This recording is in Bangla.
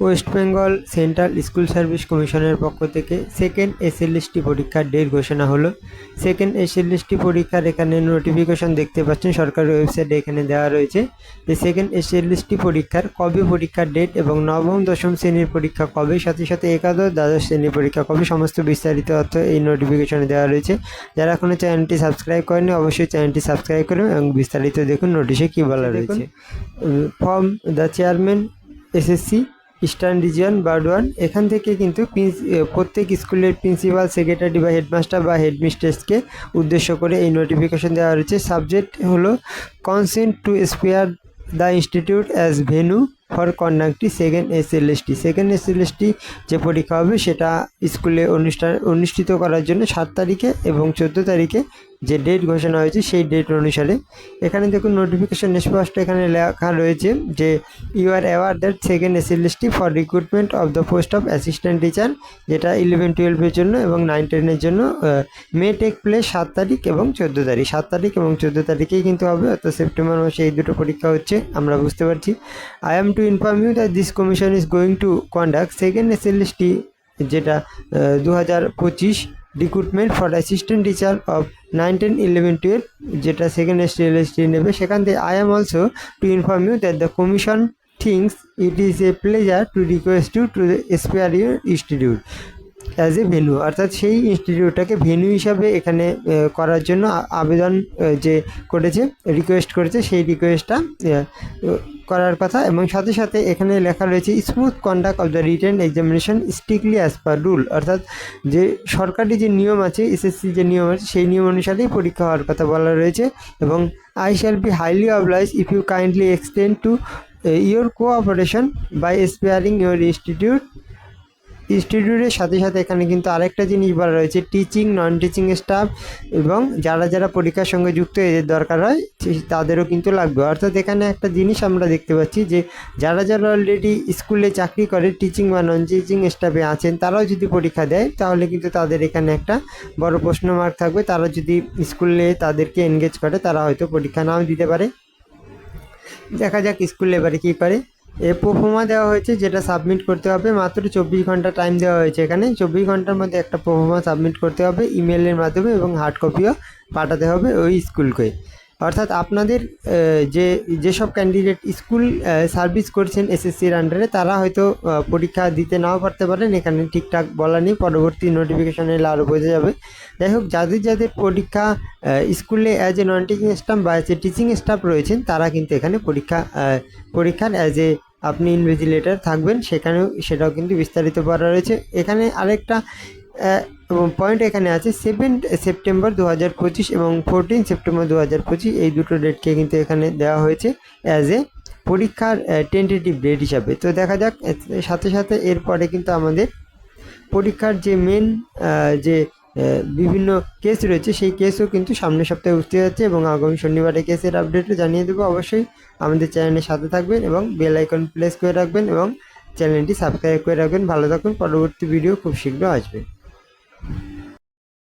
West Bengal central school service কমিশনের পক্ষ থেকে সেকেন্ড এসএলএসটি পরীক্ষার ডেট ঘোষণা হলো। সেকেন্ড এসএলএসটি পরীক্ষার এখানে নোটিফিকেশন দেখতে পাচ্ছেন সরকারি ওয়েবসাইটে এখানে দেওয়া রয়েছে যে সেকেন্ড এসএলএসটি পরীক্ষার কবে পরীক্ষার ডেট এবং নবম দশম শ্রেণীর পরীক্ষা কবে, সাথে সাথে একাদশ দ্বাদশ শ্রেণীর পরীক্ষা কবে, সমস্ত বিস্তারিত তথ্য এই নোটিফিকেশনে দেওয়া রয়েছে। যারা এখনও চ্যানেলটি সাবস্ক্রাইব করেনি অবশ্যই চ্যানেলটি সাবস্ক্রাইব করবেন এবং বিস্তারিত দেখুন নোটিশে কী বলা রয়েছে। From the chairman SSC eastern region Burdwan, এখান থেকে কিন্তু প্রত্যেক স্কুলের প্রিন্সিপাল, সেক্রেটারি বা হেডমাস্টার বা হেডমিস্ট্রেসকে উদ্দেশ্য করে এই নোটিফিকেশন দেওয়া রয়েছে। সাবজেক্ট হলো consent to spare the institute as venue for conducting second SLST. Second SLST যে পরীক্ষা হবে সেটা স্কুলে অনুষ্ঠিত করার জন্য 7 তারিখে এবং 14 তারিখে যে ডেট ঘোষণা হয়েছে সেই ডেট অনুসারে এখানে দেখুন নোটিফিকেশন স্পষ্ট এখানে লেখা রয়েছে যে you are aware that second SLST for recruitment of the post of assistant teacher, যেটা 11-12 জন্য এবং 9-10 জন্য মে টেক প্লেস 7 তারিখ এবং 14 তারিখ। 7 তারিখ এবং 14 তারিখেই কিন্তু হবে, অর্থাৎ সেপ্টেম্বর মাসে এই দুটো পরীক্ষা হচ্ছে, আমরা বুঝতে পারছি। I am to inform you that this commission is going to conduct second SLST, যেটা 2025 recruitment for assistant teacher of 9-10-11-12, যেটা সেকেন্ড এসএলএসটি নেবে। সেখান থেকে I am also to inform you that the commission thinks it is a pleasure to request you to spare your institute as a venue, অর্থাৎ সেই ইনস্টিটিউটটাকে ভেন্যু হিসাবে এখানে করার জন্য আবেদন যে করেছে, রিকোয়েস্ট করেছে, সেই রিকোয়েস্টটা করার কথা। এবং সাথে সাথে এখানে লেখা রয়েছে smooth conduct of the written examination strictly as per rule, অর্থাৎ যে সরকারি যে নিয়ম আছে, এসএসসি যে নিয়ম আছে সেই নিয়ম অনুসারেই পরীক্ষা হওয়ার কথা বলা রয়েছে। এবং I shall be highly oblige if you kindly extend to your cooperation by sparing your ইনস্টিটিউটের সাথে সাথে এখানে কিন্তু আরেকটা জিনিস বলা রয়েছে, টিচিং, নন টিচিং স্টাফ এবং যারা যারা পরীক্ষার সঙ্গে যুক্ত এদের দরকার হয় তাদেরও কিন্তু লাগবে। অর্থাৎ এখানে একটা জিনিস আমরা দেখতে পাচ্ছি যে যারা যারা অলরেডি স্কুলে চাকরি করে, টিচিং বা নন টিচিং স্টাফে আছেন, তারাও যদি পরীক্ষা দেয় তাহলে কিন্তু তাদের এখানে একটা বড় প্রশ্ন মার্ক থাকবে। তারা যদি স্কুলে তাদেরকে এনগেজ করে তারা হয়তো পরীক্ষা নাও দিতে পারে। দেখা যাক স্কুলে এবারে কী করে। প্রোফর্মা দেওয়া হয়েছে যেটা সাবমিট করতে হবে, মাত্র 24 ঘন্টা টাইম দেওয়া হয়েছে। এখানে 24 ঘন্টার মধ্যে একটা প্রোফর্মা সাবমিট করতে হবে ইমেলের মাধ্যমে এবং হার্ড কপিও পাঠাতে হবে ওই স্কুলকে। অর্থাৎ আপনাদের যেসব ক্যান্ডিডেট স্কুল সার্ভিস করছেন এসএসসির আন্ডারে তারা হয়তো পরীক্ষা দিতে নাও পারতে পারেন, এখানে ঠিকঠাক বলা নেই, পরবর্তী নোটিফিকেশনে এলে আরও বোঝা যাবে। যাই হোক, যাদের যাদের পরীক্ষা স্কুলে as a non teaching staff বা অ্যাজ এ টিচিং স্টাফ রয়েছেন তারা কিন্তু এখানে পরীক্ষার অ্যাজ এ আপনি ইনভিজিলেটর থাকবেন, সেটাও কিন্তু বিস্তারিত বলা রয়েছে। এখানে আরেকটা পয়েন্ট এখানে আছে 7 সেপ্টেম্বর 2025 এবং 14 সেপ্টেম্বর 2025, এই দুটো ডেটকে কিন্তু এখানে দেওয়া হয়েছে অ্যাজ এ পরীক্ষার টেন্টেটিভ ডেট হিসাবে। তো দেখা যাক, সাথে সাথে এরপরে কিন্তু আমাদের পরীক্ষার যে মেন যে বিভিন্ন কেস রয়েছে সেই কেসও কিন্তু সামনের সপ্তাহে উঠতে যাচ্ছে এবং আগামী শনিবারে কেসের আপডেটও জানিয়ে দেবো। অবশ্যই আমাদের চ্যানেলের সাথে থাকবেন এবং বেল আইকন প্রেস করে রাখবেন এবং চ্যানেলটি সাবস্ক্রাইব করে রাখবেন। ভালো থাকুন, পরবর্তী ভিডিও খুব শীঘ্র আসবে।